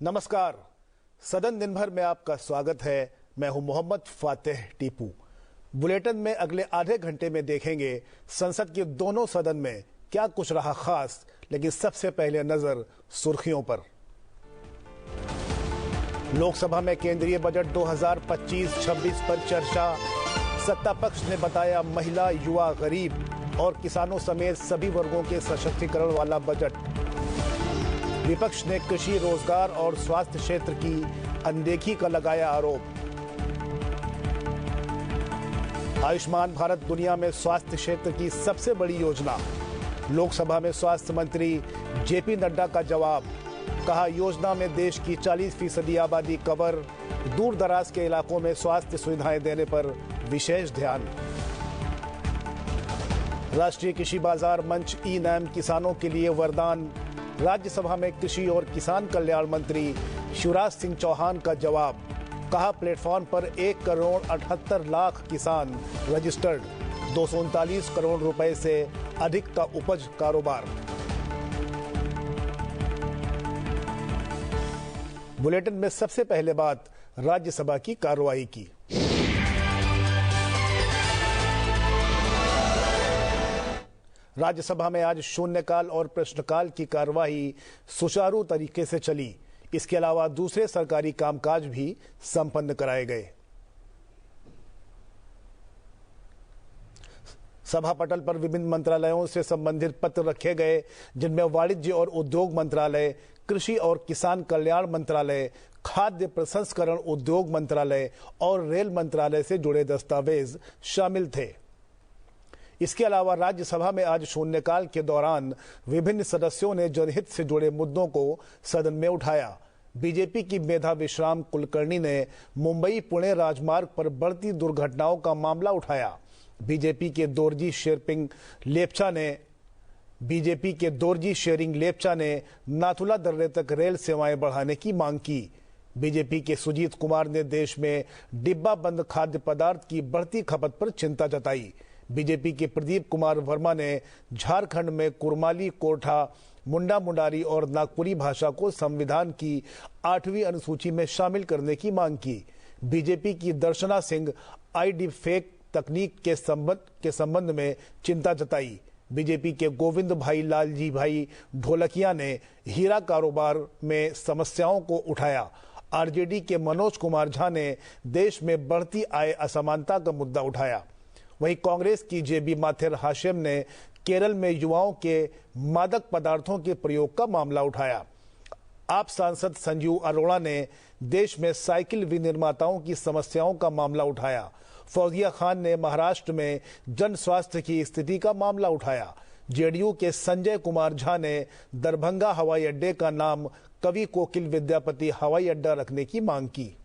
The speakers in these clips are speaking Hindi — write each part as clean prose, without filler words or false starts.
नमस्कार। सदन दिन भर में आपका स्वागत है। मैं हूं मोहम्मद फातेह टीपू। बुलेटिन में अगले आधे घंटे में देखेंगे संसद के दोनों सदन में क्या कुछ रहा खास, लेकिन सबसे पहले नजर सुर्खियों पर। लोकसभा में केंद्रीय बजट 2025-26 पर चर्चा। सत्ता पक्ष ने बताया महिला, युवा, गरीब और किसानों समेत सभी वर्गों के सशक्तिकरण वाला बजट। विपक्ष ने कृषि, रोजगार और स्वास्थ्य क्षेत्र की अनदेखी का लगाया आरोप। आयुष्मान भारत दुनिया में स्वास्थ्य क्षेत्र की सबसे बड़ी योजना। लोकसभा में स्वास्थ्य मंत्री जेपी नड्डा का जवाब। कहा, योजना में देश की 40% आबादी कवर। दूर दराज के इलाकों में स्वास्थ्य सुविधाएं देने पर विशेष ध्यान। राष्ट्रीय कृषि बाजार मंच ई-नैम किसानों के लिए वरदान। राज्यसभा में कृषि और किसान कल्याण मंत्री शिवराज सिंह चौहान का जवाब। कहा, प्लेटफॉर्म पर 1,78,00,000 किसान रजिस्टर्ड। 239 करोड़ रुपए से अधिक का उपज कारोबार। बुलेटिन में सबसे पहले बात राज्यसभा की कार्रवाई की। राज्यसभा में आज शून्यकाल और प्रश्नकाल की कार्यवाही सुचारू तरीके से चली। इसके अलावा दूसरे सरकारी कामकाज भी संपन्न कराए गए। सभा पटल पर विभिन्न मंत्रालयों से संबंधित पत्र रखे गए, जिनमें वाणिज्य और उद्योग मंत्रालय, कृषि और किसान कल्याण मंत्रालय, खाद्य प्रसंस्करण उद्योग मंत्रालय और रेल मंत्रालय से जुड़े दस्तावेज शामिल थे। इसके अलावा राज्यसभा में आज शून्यकाल के दौरान विभिन्न सदस्यों ने जनहित से जुड़े मुद्दों को सदन में उठाया। बीजेपी की मेधा विश्राम कुलकर्णी ने मुंबई पुणे राजमार्ग पर बढ़ती दुर्घटनाओं का मामला उठाया। बीजेपी के दोरजी शेरिंग लेपचा ने नाथुला दर्रे तक रेल सेवाएं बढ़ाने की मांग की। बीजेपी के सुजीत कुमार ने देश में डिब्बा बंद खाद्य पदार्थ की बढ़ती खपत पर चिंता जताई। बीजेपी के प्रदीप कुमार वर्मा ने झारखंड में कुरमाली, कोरठा, मुंडा मुंडारी और नागपुरी भाषा को संविधान की 8वीं अनुसूची में शामिल करने की मांग की। बीजेपी की दर्शना सिंह आई फेक तकनीक के संबंध में चिंता जताई। बीजेपी के गोविंद भाई लालजी भाई ढोलकिया ने हीरा कारोबार में समस्याओं को उठाया। आरजेडी के मनोज कुमार झा ने देश में बढ़ती आय असमानता का मुद्दा उठाया। वहीं कांग्रेस की जेबी माथेर हाशिम ने केरल में युवाओं के मादक पदार्थों के प्रयोग का मामला उठाया। आप सांसद संजीव अरोड़ा ने देश में साइकिल विनिर्माताओं की समस्याओं का मामला उठाया। फौजिया खान ने महाराष्ट्र में जन स्वास्थ्य की स्थिति का मामला उठाया। जेडीयू के संजय कुमार झा ने दरभंगा हवाई अड्डे का नाम कवि कोकिल विद्यापति हवाई अड्डा रखने की मांग की।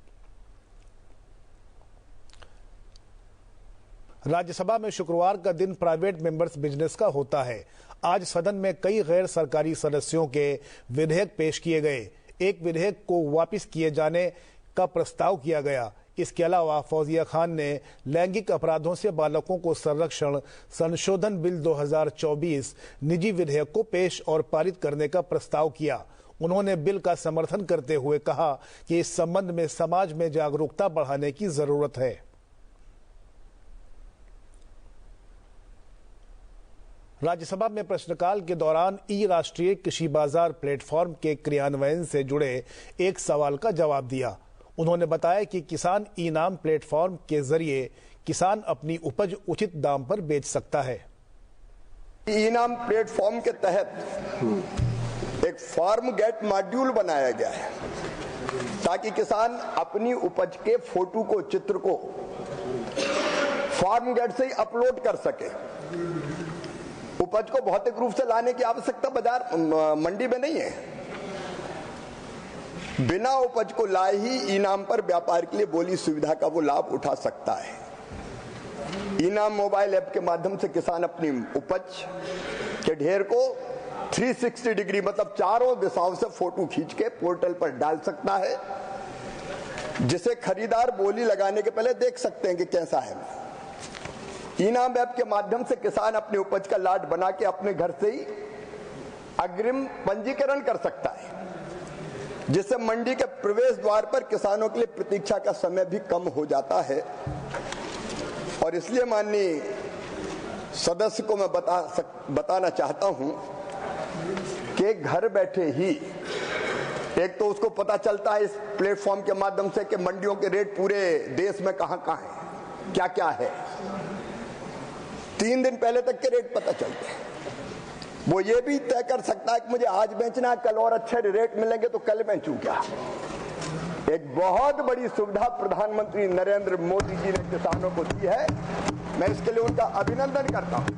राज्यसभा में शुक्रवार का दिन प्राइवेट मेंबर्स बिजनेस का होता है। आज सदन में कई गैर सरकारी सदस्यों के विधेयक पेश किए गए। एक विधेयक को वापस किए जाने का प्रस्ताव किया गया। इसके अलावा फौजिया खान ने लैंगिक अपराधों से बालकों को संरक्षण संशोधन बिल 2024 निजी विधेयक को पेश और पारित करने का प्रस्ताव किया। उन्होंने बिल का समर्थन करते हुए कहा कि इस संबंध में समाज में जागरूकता बढ़ाने की जरूरत है। राज्यसभा में प्रश्नकाल के दौरान ई राष्ट्रीय कृषि बाजार प्लेटफॉर्म के क्रियान्वयन से जुड़े एक सवाल का जवाब दिया। उन्होंने बताया कि किसान ई-नाम प्लेटफॉर्म के जरिए किसान अपनी उपज उचित दाम पर बेच सकता है। ई-नाम प्लेटफॉर्म के तहत एक फार्म गेट मॉड्यूल बनाया गया है ताकि किसान अपनी उपज के फोटो को, चित्र को फार्म गेट से ही अपलोड कर सके। उपज को भौतिक रूप से लाने की आवश्यकता बाजार मंडी में नहीं है। बिना उपज को लाए ही ई-नाम पर व्यापार के लिए बोली सुविधा का वो लाभ उठा सकता है। ई-नाम मोबाइल ऐप के माध्यम से किसान अपनी उपज के ढेर को 360 डिग्री मतलब चारों दिशाओं से फोटो खींच के पोर्टल पर डाल सकता है, जिसे खरीदार बोली लगाने के पहले देख सकते हैं कि कैसा है। ई-नाम ऐप के माध्यम से किसान अपनी उपज का लाट बना के अपने घर से ही अग्रिम पंजीकरण कर सकता है। जिससे मंडी के प्रवेश द्वार पर किसानों के लिए प्रतीक्षा का समय भी कम हो जाता है। और इसलिए माननीय सदस्य को मैं बताना चाहता हूं कि घर बैठे ही एक तो उसको पता चलता है इस प्लेटफॉर्म के माध्यम से कि मंडियों के रेट पूरे देश में कहां कहां है, क्या क्या है। 3 दिन पहले तक के रेट पता चलते हैं। वो ये भी तय कर सकता है कि मुझे आज बेचना है, कल और अच्छे रेट मिलेंगे तो कल बेचूं क्या। एक बहुत बड़ी सुविधा प्रधानमंत्री नरेंद्र मोदी जी ने किसानों को दी है। मैं इसके लिए उनका अभिनंदन करता हूं।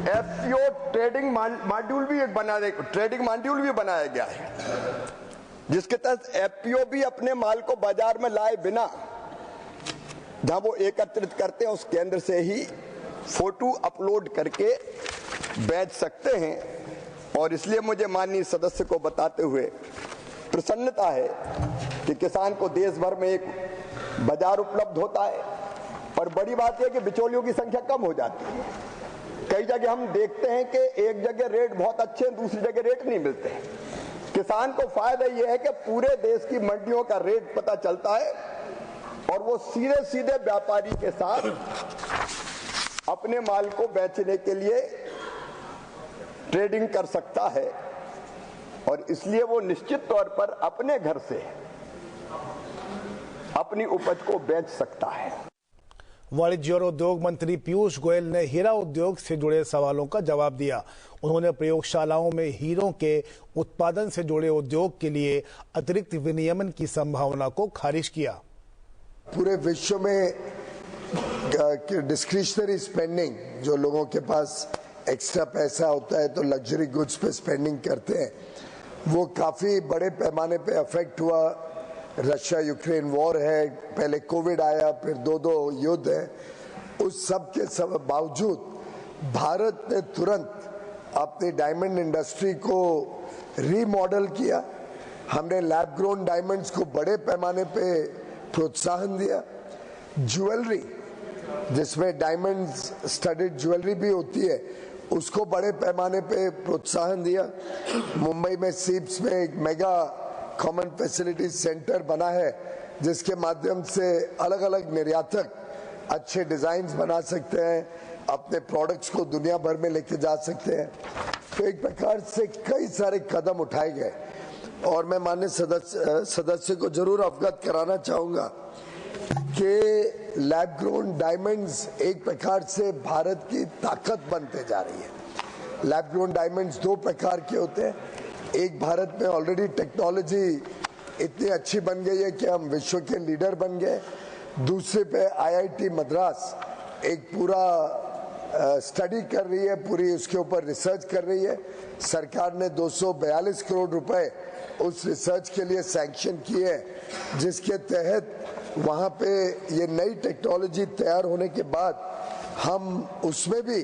एफपीओ ट्रेडिंग मॉड्यूल भी बनाया गया है, जिसके तहत एफपीओ भी अपने माल को बाजार में लाए बिना जहां वो एकत्रित करते हैं उस केंद्र से ही फोटो अपलोड करके बेच सकते हैं। और इसलिए मुझे माननीय सदस्य को बताते हुए प्रसन्नता है कि किसान को देश भर में एक बाजार उपलब्ध होता है। और बड़ी बात यह कि बिचौलियों की संख्या कम हो जाती है। कई जगह हम देखते हैं कि एक जगह रेट बहुत अच्छे हैं, दूसरी जगह रेट नहीं मिलते हैं। किसान को फायदा यह है कि पूरे देश की मंडियों का रेट पता चलता है और वो सीधे सीधे व्यापारी के साथ अपने माल को बेचने के लिए ट्रेडिंग कर सकता है। और इसलिए वो निश्चित तौर पर अपने घर से अपनी उपज को बेच सकता है। वाणिज्य और उद्योग मंत्री पीयूष गोयल ने हीरा उद्योग से जुड़े सवालों का जवाब दिया। उन्होंने प्रयोगशालाओं में हीरों के उत्पादन से जुड़े उद्योग के लिए अतिरिक्त विनियमन की संभावना को खारिज किया। पूरे विश्व में डिस्क्रिशनरी स्पेंडिंग, जो लोगों के पास एक्स्ट्रा पैसा होता है तो लग्जरी गुड्स पे स्पेंडिंग करते हैं, वो काफी बड़े पैमाने पे अफेक्ट हुआ। रशिया यूक्रेन वॉर है, पहले कोविड आया, फिर 2 युद्ध है। उस सब के सब बावजूद भारत ने तुरंत अपनी डायमंड इंडस्ट्री को रीमॉडल किया। हमने लैब ग्रोन डायमंड्स को बड़े पैमाने पे प्रोत्साहन दिया। ज्वेलरी, जिसमें डायमंड्स स्टडेड ज्वेलरी भी होती है, उसको बड़े पैमाने पे प्रोत्साहन दिया। मुंबई में सीप्स में एक मेगा कॉमन फैसिलिटी सेंटर बना है, जिसके माध्यम से अलग अलग निर्यातक अच्छे डिजाइन्स बना सकते हैं, अपने प्रोडक्ट्स को दुनिया भर में लेके जा सकते हैं। तो एक प्रकार से कई सारे कदम उठाए गए। और मैं माननीय सदस्य को जरूर अवगत कराना चाहूंगा कि लैब ग्रोन डायमंड्स एक प्रकार से भारत की ताकत बनते जा रही है। लैब ग्रोन डायमंड्स 2 प्रकार के होते हैं। एक, भारत में ऑलरेडी टेक्नोलॉजी इतनी अच्छी बन गई है कि हम विश्व के लीडर बन गए। दूसरे पे आईआईटी मद्रास एक पूरा स्टडी कर रही है, पूरी उसके ऊपर रिसर्च कर रही है। सरकार ने 242 करोड़ रुपए उस रिसर्च के लिए सैंक्शन किए, जिसके तहत वहाँ पे ये नई टेक्नोलॉजी तैयार होने के बाद हम उसमें भी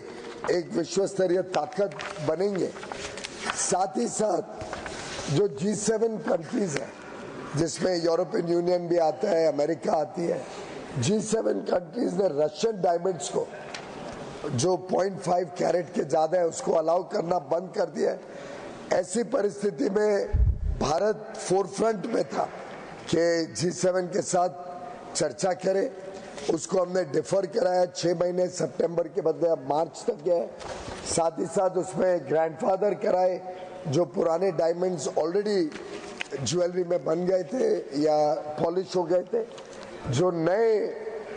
एक विश्व स्तरीय ताकत बनेंगे। साथ ही साथ जो G7 कंट्रीज हैं, जिसमें यूरोपियन यूनियन भी आता है, अमेरिका आती है, G7 कंट्रीज ने रशियन डायमंड्स को जो 0.5 कैरेट के ज्यादा है उसको अलाउ करना बंद कर दिया है। ऐसी परिस्थिति में भारत फोरफ्रंट में था कि G7 के साथ चर्चा करे। उसको हमने डिफर कराया 6 महीने, सितंबर के बदले अब मार्च तक गए। साथ ही साथ उसमें ग्रैंडफादर कराए जो पुराने डायमंड्स ऑलरेडी ज्वेलरी में बन गए थे या पॉलिश हो गए थे। जो नए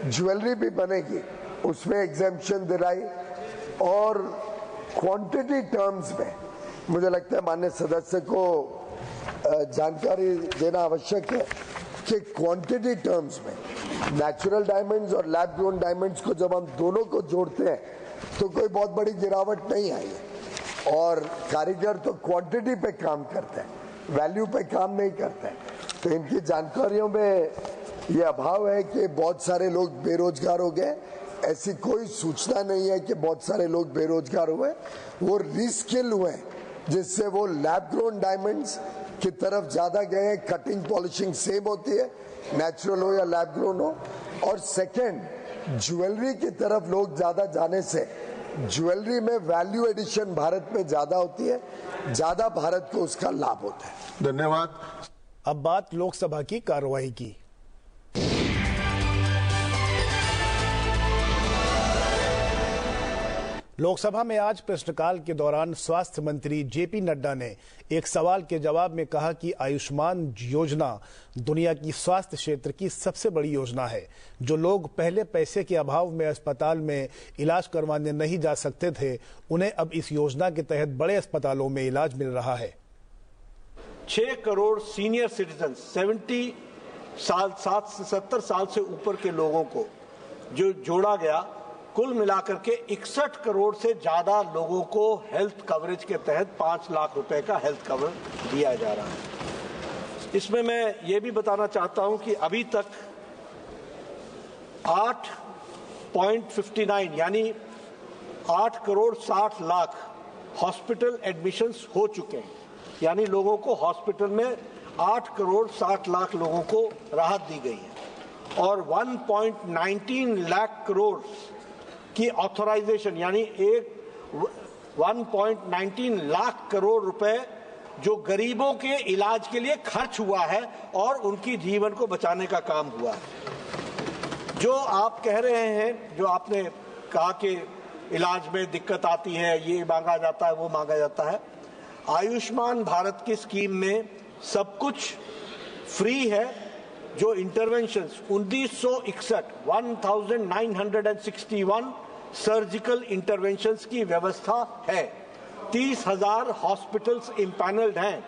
ज्वेलरी भी बनेगी उसमें एग्जेम्पशन दिलाई। और क्वांटिटी टर्म्स में मुझे लगता है माननीय सदस्य को जानकारी देना आवश्यक है कि क्वांटिटी टर्म्स में नेचुरल डायमंड्स और लैब ग्रोन डायमंड्स को जब हम दोनों को जोड़ते हैं तो कोई बहुत बड़ी गिरावट नहीं आई है। और कारीगर तो क्वांटिटी पे काम करते हैं, वैल्यू पे काम नहीं करते हैं। तो इनकी जानकारियों में ये अभाव है कि बहुत सारे लोग बेरोजगार हो गए। ऐसी कोई सूचना नहीं है कि बहुत सारे लोग बेरोजगार हुए, वो रीस्किल हुए जिससे वो लैब ग्रोन डायमंड्स की तरफ ज्यादा गए। कटिंग पॉलिशिंग सेम होती है, नेचुरल हो या लैब ग्रोन हो। और सेकंड, ज्वेलरी की तरफ लोग ज्यादा जाने से ज्वेलरी में वैल्यू एडिशन भारत में ज्यादा होती है, ज्यादा भारत को उसका लाभ होता है। धन्यवाद। अब बात लोकसभा की कार्रवाई की। लोकसभा में आज प्रश्नकाल के दौरान स्वास्थ्य मंत्री जेपी नड्डा ने एक सवाल के जवाब में कहा कि आयुष्मान योजना दुनिया की स्वास्थ्य क्षेत्र की सबसे बड़ी योजना है। जो लोग पहले पैसे के अभाव में अस्पताल में इलाज करवाने नहीं जा सकते थे, उन्हें अब इस योजना के तहत बड़े अस्पतालों में इलाज मिल रहा है। 6 करोड़ सीनियर सिटीजन 70 साल से ऊपर के लोगों को जो जोड़ा गया, कुल मिलाकर के 61 करोड़ से ज्यादा लोगों को हेल्थ कवरेज के तहत 5 लाख रुपए का हेल्थ कवर दिया जा रहा है। इसमें मैं ये भी बताना चाहता हूं कि अभी तक 8.59 यानी 8 करोड़ 60 लाख हॉस्पिटल एडमिशंस हो चुके हैं, यानी लोगों को हॉस्पिटल में 8 करोड़ 60 लाख लोगों को राहत दी गई है और 1.19 लाख करोड़ की ऑथराइजेशन यानी 1.19 लाख करोड़ रुपए जो गरीबों के इलाज के लिए खर्च हुआ है और उनकी जीवन को बचाने का काम हुआ है। जो आप कह रहे हैं, जो आपने कहा कि इलाज में दिक्कत आती है, ये मांगा जाता है, वो मांगा जाता है, आयुष्मान भारत की स्कीम में सब कुछ फ्री है। जो इंटरवेंशंस 1961 सर्जिकल इंटरवेंशंस की व्यवस्था है। 30,000 हॉस्पिटल्स इम्पैनल्ड हैं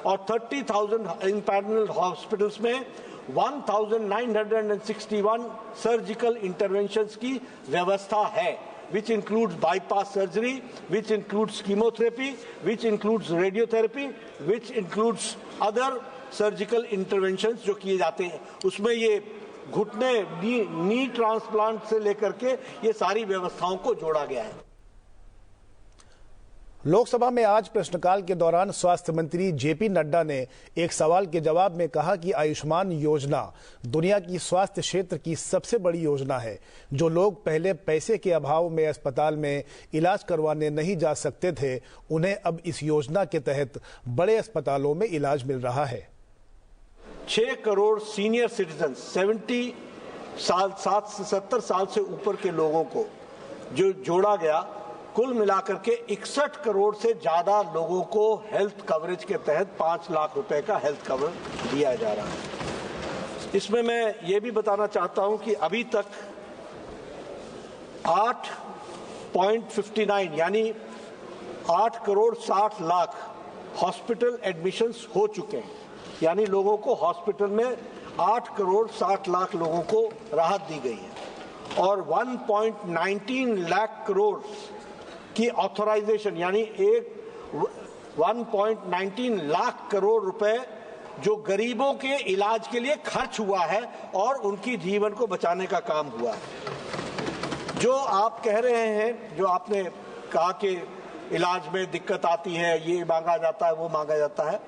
और 30,000 इम्पैनल्ड हॉस्पिटल्स में 1961 सर्जिकल इंटरवेंशंस की व्यवस्था है, which includes bypass surgery, which includes chemotherapy, which includes radiotherapy, which includes other surgical interventions जो किए जाते हैं। उसमें ये घुटने, नी ट्रांसप्लांट से लेकर के ये सारी व्यवस्थाओं को जोड़ा गया है। लोकसभा में आज प्रश्नकाल के दौरान स्वास्थ्य मंत्री जेपी नड्डा ने एक सवाल के जवाब में कहा कि आयुष्मान योजना दुनिया की स्वास्थ्य क्षेत्र की सबसे बड़ी योजना है। जो लोग पहले पैसे के अभाव में अस्पताल में इलाज करवाने नहीं जा सकते थे, उन्हें अब इस योजना के तहत बड़े अस्पतालों में इलाज मिल रहा है। 6 करोड़ सीनियर सिटीजन 70 साल से ऊपर के लोगों को जो जोड़ा गया, कुल मिलाकर के 61 करोड़ से ज्यादा लोगों को हेल्थ कवरेज के तहत 5 लाख रुपए का हेल्थ कवर दिया जा रहा है। इसमें मैं ये भी बताना चाहता हूं कि अभी तक 8.59 यानी 8 करोड़ 60 लाख हॉस्पिटल एडमिशंस हो चुके हैं, यानी लोगों को हॉस्पिटल में 8 करोड़ 60 लाख लोगों को राहत दी गई है और 1.19 लाख करोड़ की ऑथराइजेशन यानी 1.19 लाख करोड़ रुपए जो गरीबों के इलाज के लिए खर्च हुआ है और उनकी जीवन को बचाने का काम हुआ है। जो आप कह रहे हैं, जो आपने कहा कि इलाज में दिक्कत आती है, ये मांगा जाता है, वो मांगा जाता है,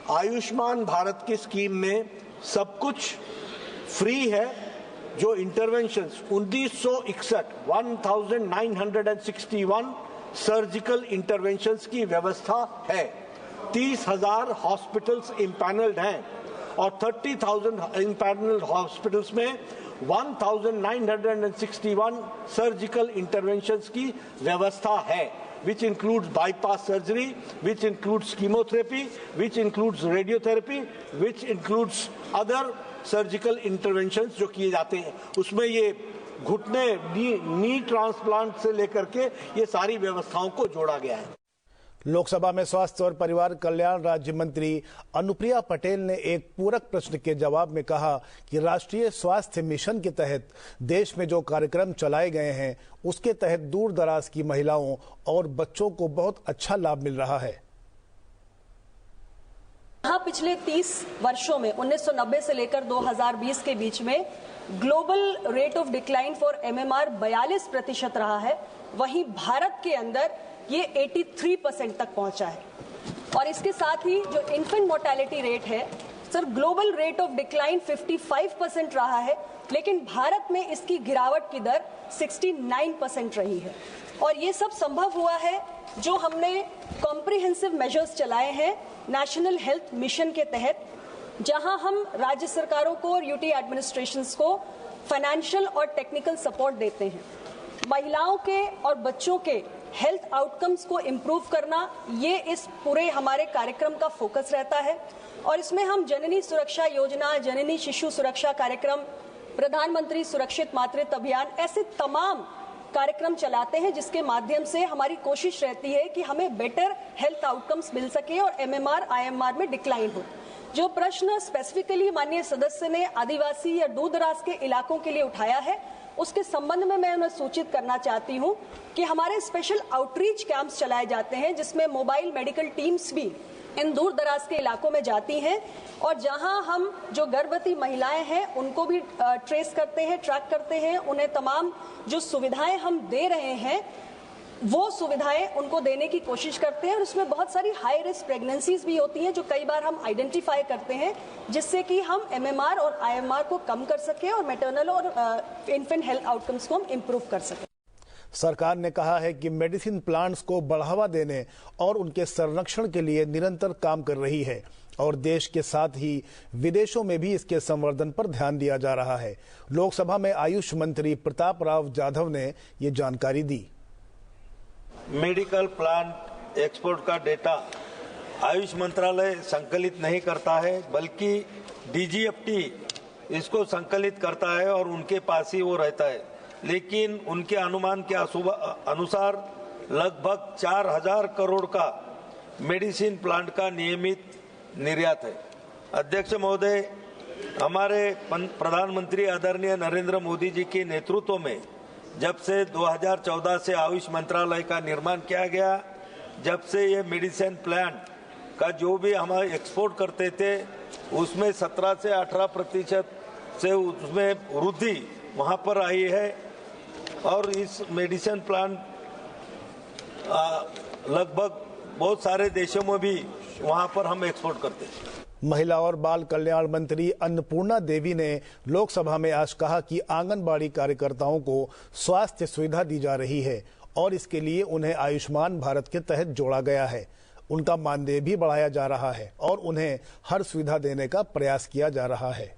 आयुष्मान भारत की स्कीम में सब कुछ फ्री है। जो इंटरवेंशंस 1961 सर्जिकल इंटरवेंशंस की व्यवस्था है। 30,000 हॉस्पिटल्स इम्पैनल्ड हैं और 30,000 इम्पैनल्ड हॉस्पिटल्स में 1961 सर्जिकल इंटरवेंशंस की व्यवस्था है, which includes bypass surgery, which includes chemotherapy, which includes radiotherapy, which includes other surgical interventions जो किए जाते हैं। उसमें ये घुटने, नी ट्रांसप्लांट से लेकर के ये सारी व्यवस्थाओं को जोड़ा गया है। लोकसभा में स्वास्थ्य और परिवार कल्याण राज्य मंत्री अनुप्रिया पटेल ने एक पूरक प्रश्न के जवाब में कहा कि राष्ट्रीय स्वास्थ्य मिशन के तहत देश में जो कार्यक्रम चलाए गए हैं, उसके तहत दूर दराज की महिलाओं और बच्चों को बहुत अच्छा लाभ मिल रहा है। यहाँ पिछले 30 वर्षों में 1990 से लेकर 2020 के बीच में global rate of decline for MMR 42% रहा है, वहीं भारत के अंदर ये 83% तक पहुंचा है। और इसके साथ ही जो इन्फेंट मोर्टेलिटी रेट है sir, global rate of decline 55% रहा है, लेकिन भारत में इसकी गिरावट की दर 69% रही है। और ये सब संभव हुआ है जो हमने कॉम्प्रिहेंसिव मेजर्स चलाए हैं नेशनल हेल्थ मिशन के तहत, जहां हम राज्य सरकारों को और यूटी एडमिनिस्ट्रेशंस को फाइनेंशियल और टेक्निकल सपोर्ट देते हैं। महिलाओं के और बच्चों के हेल्थ आउटकम्स को इम्प्रूव करना, ये इस पूरे हमारे कार्यक्रम का फोकस रहता है। और इसमें हम जननी सुरक्षा योजना, जननी शिशु सुरक्षा कार्यक्रम, प्रधानमंत्री सुरक्षित मातृत्व अभियान, ऐसे तमाम कार्यक्रम चलाते हैं जिसके माध्यम से हमारी कोशिश रहती है कि हमें बेटर हेल्थ आउटकम्स मिल सके और MMR, IMR में डिक्लाइन हो। जो प्रश्न स्पेसिफिकली माननीय सदस्य ने आदिवासी या दूर दराज के इलाकों के लिए उठाया है, उसके संबंध में मैं उन्हें सूचित करना चाहती हूं कि हमारे स्पेशल आउटरीच कैंप्स चलाए जाते हैं जिसमें मोबाइल मेडिकल टीम्स भी इन दूर दराज के इलाकों में जाती हैं और जहां हम जो गर्भवती महिलाएं हैं उनको भी ट्रेस करते हैं, ट्रैक करते हैं, उन्हें तमाम जो सुविधाएं हम दे रहे हैं वो सुविधाएं उनको देने की कोशिश करते हैं। और उसमें बहुत सारी हाई रिस्क प्रेगनेंसीज भी होती हैं जो कई बार हम आइडेंटिफाई करते हैं, जिससे कि हम MMR और IMR को कम कर सकें और मैटरनल और इन्फेंट हेल्थ आउटकम्स को हम इम्प्रूव कर सकें। सरकार ने कहा है कि मेडिसिन प्लांट्स को बढ़ावा देने और उनके संरक्षण के लिए निरंतर काम कर रही है और देश के साथ ही विदेशों में भी इसके संवर्धन पर ध्यान दिया जा रहा है। लोकसभा में आयुष मंत्री प्रताप राव जाधव ने ये जानकारी दी। मेडिकल प्लांट एक्सपोर्ट का डेटा आयुष मंत्रालय संकलित नहीं करता है, बल्कि DGFT इसको संकलित करता है और उनके पास ही वो रहता है। लेकिन उनके अनुमान के अनुसार लगभग 4000 करोड़ का मेडिसिन प्लांट का नियमित निर्यात है। अध्यक्ष महोदय, हमारे प्रधानमंत्री आदरणीय नरेंद्र मोदी जी के नेतृत्व में जब से 2014 से आयुष मंत्रालय का निर्माण किया गया, जब से ये मेडिसिन प्लांट का जो भी हम एक्सपोर्ट करते थे उसमें 17 से 18% से उसमें वृद्धि वहाँ पर आई है और इस मेडिसिन प्लांट लगभग बहुत सारे देशों में भी वहाँ पर हम एक्सपोर्ट करते हैं। महिला और बाल कल्याण मंत्री अन्नपूर्णा देवी ने लोकसभा में आज कहा कि आंगनबाड़ी कार्यकर्ताओं को स्वास्थ्य सुविधा दी जा रही है और इसके लिए उन्हें आयुष्मान भारत के तहत जोड़ा गया है। उनका मानदेय भी बढ़ाया जा रहा है और उन्हें हर सुविधा देने का प्रयास किया जा रहा है।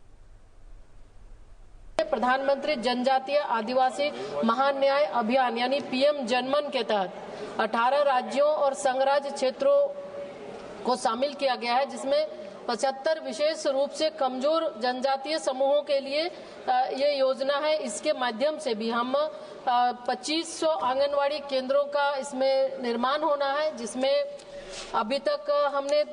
प्रधानमंत्री जनजातीय आदिवासी महान्याय अभियान यानी PM जनमन के तहत 18 राज्यों और संघराज्य क्षेत्रों को शामिल किया गया है, जिसमें 75 विशेष रूप से कमजोर जनजातीय समूहों के लिए ये योजना है। इसके माध्यम से भी हम 2500 आंगनवाड़ी केंद्रों का इसमें निर्माण होना है, जिसमें अभी तक हमने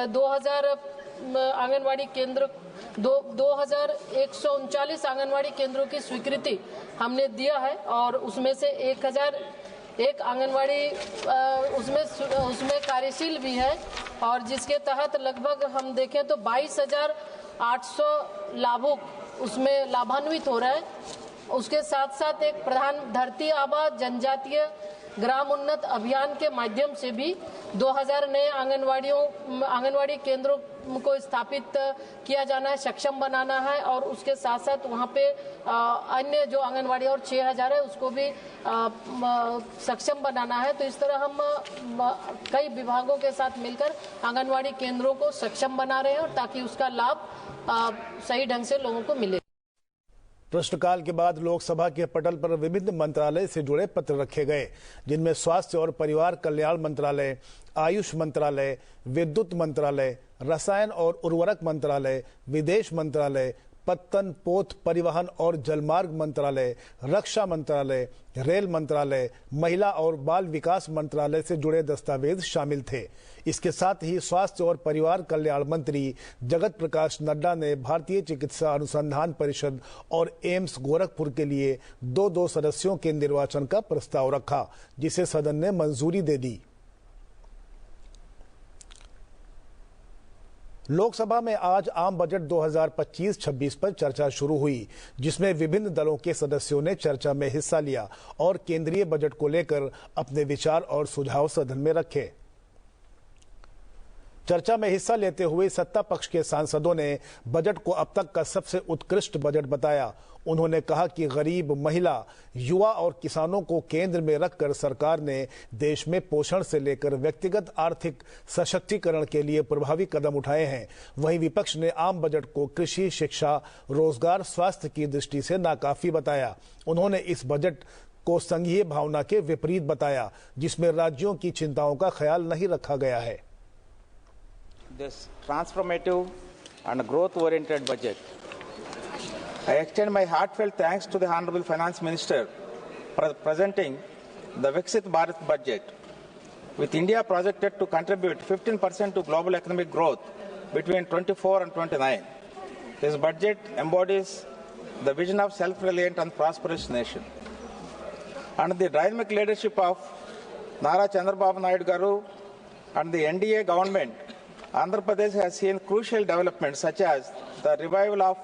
2000 आंगनवाड़ी केंद्र 2139 आंगनवाड़ी केंद्रों की स्वीकृति हमने दिया है और उसमें से 1001 आंगनवाड़ी उसमें कार्यशील भी है और जिसके तहत लगभग हम देखें तो 22,800 लाभुक उसमें लाभान्वित हो रहे हैं। उसके साथ साथ एक प्रधान धरती आबा जनजातीय ग्राम उन्नत अभियान के माध्यम से भी 2000 नए आंगनवाड़ी केंद्रों को स्थापित किया जाना है, सक्षम बनाना है और उसके साथ साथ वहाँ पे अन्य जो आंगनवाड़ी और 6000 है उसको भी सक्षम बनाना है। तो इस तरह हम कई विभागों के साथ मिलकर आंगनवाड़ी केंद्रों को सक्षम बना रहे हैं और ताकि उसका लाभ सही ढंग से लोगों को मिले। प्रश्नकाल के बाद लोकसभा के पटल पर विभिन्न मंत्रालय से जुड़े पत्र रखे गए, जिनमें स्वास्थ्य और परिवार कल्याण मंत्रालय, आयुष मंत्रालय, विद्युत मंत्रालय, रसायन और उर्वरक मंत्रालय, विदेश मंत्रालय, पत्तन, पोत, परिवहन और जलमार्ग मंत्रालय, रक्षा मंत्रालय, रेल मंत्रालय, महिला और बाल विकास मंत्रालय से जुड़े दस्तावेज शामिल थे। इसके साथ ही स्वास्थ्य और परिवार कल्याण मंत्री जगत प्रकाश नड्डा ने भारतीय चिकित्सा अनुसंधान परिषद और एम्स गोरखपुर के लिए 2 सदस्यों के निर्वाचन का प्रस्ताव रखा, जिसे सदन ने मंजूरी दे दी। लोकसभा में आज आम बजट 2025-26 पर चर्चा शुरू हुई, जिसमें विभिन्न दलों के सदस्यों ने चर्चा में हिस्सा लिया और केंद्रीय बजट को लेकर अपने विचार और सुझाव सदन में रखे। चर्चा में हिस्सा लेते हुए सत्ता पक्ष के सांसदों ने बजट को अब तक का सबसे उत्कृष्ट बजट बताया। उन्होंने कहा कि गरीब, महिला, युवा और किसानों को केंद्र में रखकर सरकार ने देश में पोषण से लेकर व्यक्तिगत आर्थिक सशक्तिकरण के लिए प्रभावी कदम उठाए हैं। वहीं विपक्ष ने आम बजट को कृषि, शिक्षा, रोजगार, स्वास्थ्य की दृष्टि से नाकाफी बताया। उन्होंने इस बजट को संघीय भावना के विपरीत बताया, जिसमें राज्यों की चिंताओं का ख्याल नहीं रखा गया है। This transformative and growth-oriented budget. I extend my heartfelt thanks to the Honorable Finance Minister for presenting the Viksit Bharat budget. With India projected to contribute 15% to global economic growth between 24 and 29, this budget embodies the vision of self-reliant and prosperous nation. Under the dynamic leadership of Nara Chandrababu Naidu Garu and the NDA government, Andhra Pradesh has seen crucial developments such as the revival of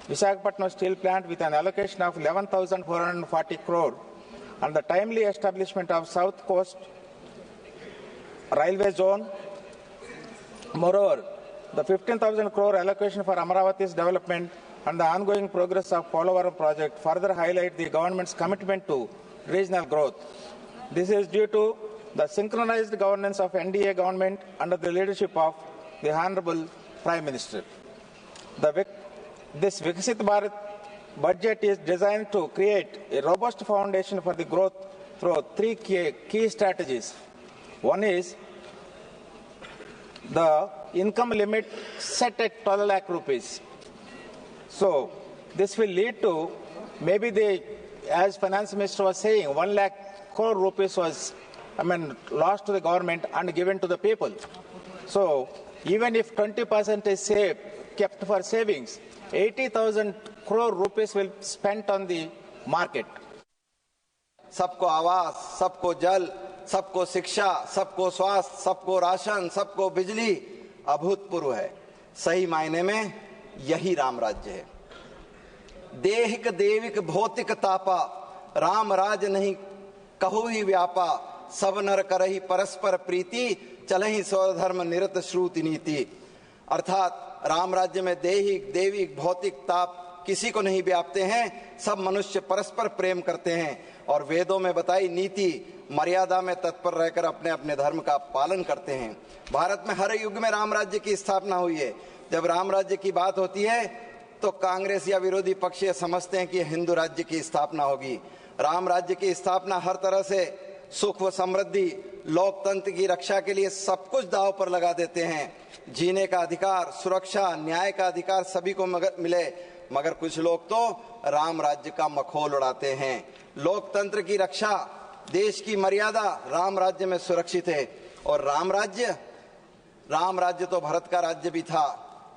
Visakhapatnam Steel Plant with an allocation of 11,440 crore and the timely establishment of South Coast Railway Zone. Moreover, the 15,000 crore allocation for Amaravati's development and the ongoing progress of Polavaram project further highlight the government's commitment to regional growth. This is due to the synchronized governance of NDA government under the leadership of the Honorable Prime Minister. This Viksit Bharat budget is designed to create a robust foundation for the growth through three key strategies. One is the income limit set at 12 lakh rupees. So this will lead to maybe as Finance Minister was saying, 1 lakh crore rupees was lost to the government and given to the people. So even if 20% is kept for savings, 80,000 crore rupees will spent on the market. सबको आवास, सबको जल, सबको शिक्षा, सबको स्वास्थ्य, सबको राशन, सबको बिजली अभूतपूर्व है। सही मायने में यही राम राज्य है। देहिक देविक भौतिक तापा, राम राज नहीं कहु ही व्यापा, सब नर करहि परस्पर प्रीति, चलहि स्वधर्म निरत श्रुति नीति। अर्थात राम राज्य में देहिक देविक भौतिक ताप किसी को नहीं व्यापते हैं, सब मनुष्य परस्पर प्रेम करते हैं और वेदों में बताई नीति मर्यादा में तत्पर रहकर अपने अपने धर्म का पालन करते हैं। भारत में हर युग में राम राज्य की स्थापना हुई है। जब राम राज्य की बात होती है तो कांग्रेस या विरोधी पक्ष ये समझते हैं कि हिंदू राज्य की स्थापना होगी। राम राज्य की स्थापना हर तरह से सुख व समृद्धि, लोकतंत्र की रक्षा के लिए सब कुछ दांव पर लगा देते हैं। जीने का अधिकार, सुरक्षा, न्याय का अधिकार सभी को मिले, मगर कुछ लोग तो राम राज्य का मखौल उड़ाते हैं। लोकतंत्र की रक्षा, देश की मर्यादा राम राज्य में सुरक्षित है। और राम राज्य तो भरत का राज्य भी था।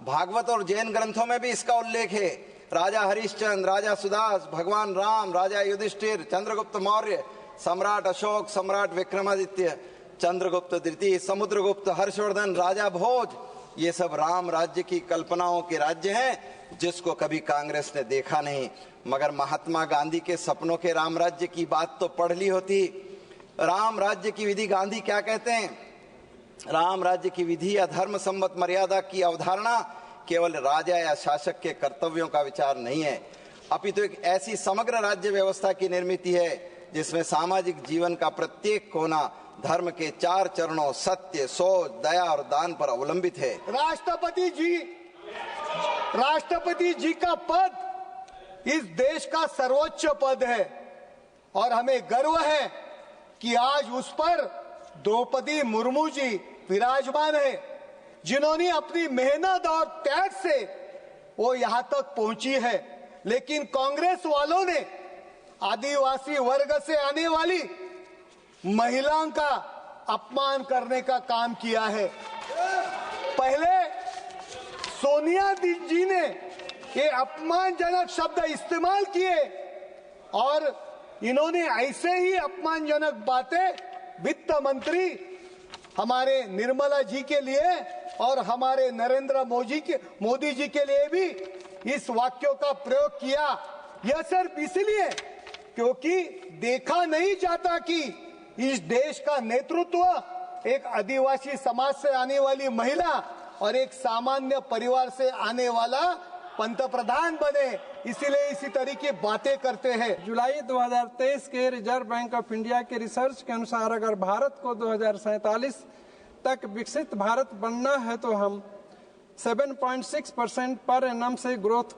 भागवत और जैन ग्रंथों में भी इसका उल्लेख है। राजा हरिश्चंद्र, राजा सुदास, भगवान राम, राजा युधिष्ठिर, चंद्रगुप्त मौर्य, सम्राट अशोक, सम्राट विक्रमादित्य, चंद्रगुप्त द्वितीय, समुद्रगुप्त, हर्षवर्धन, राजा भोज, ये सब राम राज्य की कल्पनाओं के राज्य हैं जिसको कभी कांग्रेस ने देखा नहीं। मगर महात्मा गांधी के सपनों के राम राज्य की बात तो पढ़ ली होती। राम राज्य की विधि गांधी क्या कहते हैं? राम राज्य की विधि या धर्म सम्मत मर्यादा की अवधारणा केवल राजा या शासक के कर्तव्यों का विचार नहीं है, अपितु एक ऐसी समग्र राज्य व्यवस्था की निर्मित है जिसमें सामाजिक जीवन का प्रत्येक कोना धर्म के 4 चरणों सत्य, सोच, दया और दान पर अवलंबित है। राष्ट्रपति जी का पद इस देश का सर्वोच्च पद है और हमें गर्व है कि आज उस पर द्रौपदी मुर्मू जी विराजमान है, जिन्होंने अपनी मेहनत और त्याग से वो यहां तक पहुंची है। लेकिन कांग्रेस वालों ने आदिवासी वर्ग से आने वाली महिलाओं का अपमान करने का काम किया है। पहले सोनिया जी ने ये अपमानजनक शब्द इस्तेमाल किए और इन्होंने ऐसे ही अपमानजनक बातें वित्त मंत्री हमारे निर्मला जी के लिए और हमारे नरेंद्र मोदी जी के लिए भी इस वाक्यों का प्रयोग किया। यह सिर्फ इसलिए क्योंकि देखा नहीं जाता कि इस देश का नेतृत्व एक आदिवासी समाज से आने वाली महिला और एक सामान्य परिवार से आने वाला पंतप्रधान बने, इसीलिए इसी तरह की बातें करते हैं। जुलाई 2023 के रिजर्व बैंक ऑफ इंडिया के रिसर्च के अनुसार अगर भारत को 2047 तक विकसित भारत बनना है तो हम 7.6% पर एनम से ग्रोथ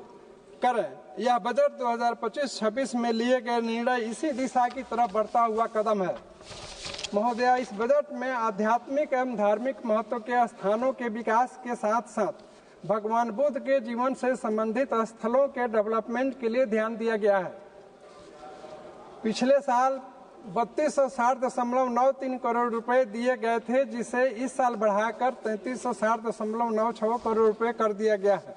करें। यह बजट 2025-26 में लिए गए निर्णय इसी दिशा की तरफ बढ़ता हुआ कदम है। महोदया, इस बजट में आध्यात्मिक एवं धार्मिक महत्व के स्थानों के विकास के साथ साथ भगवान बुद्ध के जीवन से संबंधित स्थलों के डेवलपमेंट के लिए ध्यान दिया गया है। पिछले साल 3260.93 करोड़ रुपए दिए गए थे, जिसे इस साल बढ़ाकर 3360.96 करोड़ रुपए कर दिया गया है।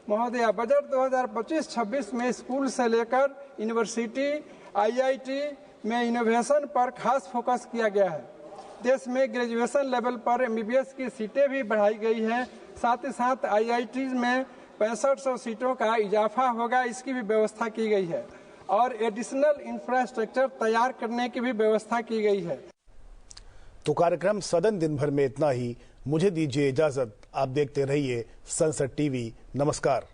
महोदया, बजट 2025-26 में स्कूल से लेकर यूनिवर्सिटी, आईआईटी में इनोवेशन पर खास फोकस किया गया है। देश में ग्रेजुएशन लेवल पर एमबीबीएस की सीटें भी बढ़ाई गई हैं। साथ ही साथ आईआईटी में 6500 सीटों का इजाफा होगा, इसकी भी व्यवस्था की गई है और एडिशनल इंफ्रास्ट्रक्चर तैयार करने की भी व्यवस्था की गई है। तो कार्यक्रम सदन दिन भर में इतना ही। मुझे दीजिए इजाजत। आप देखते रहिए संसद टीवी। नमस्कार।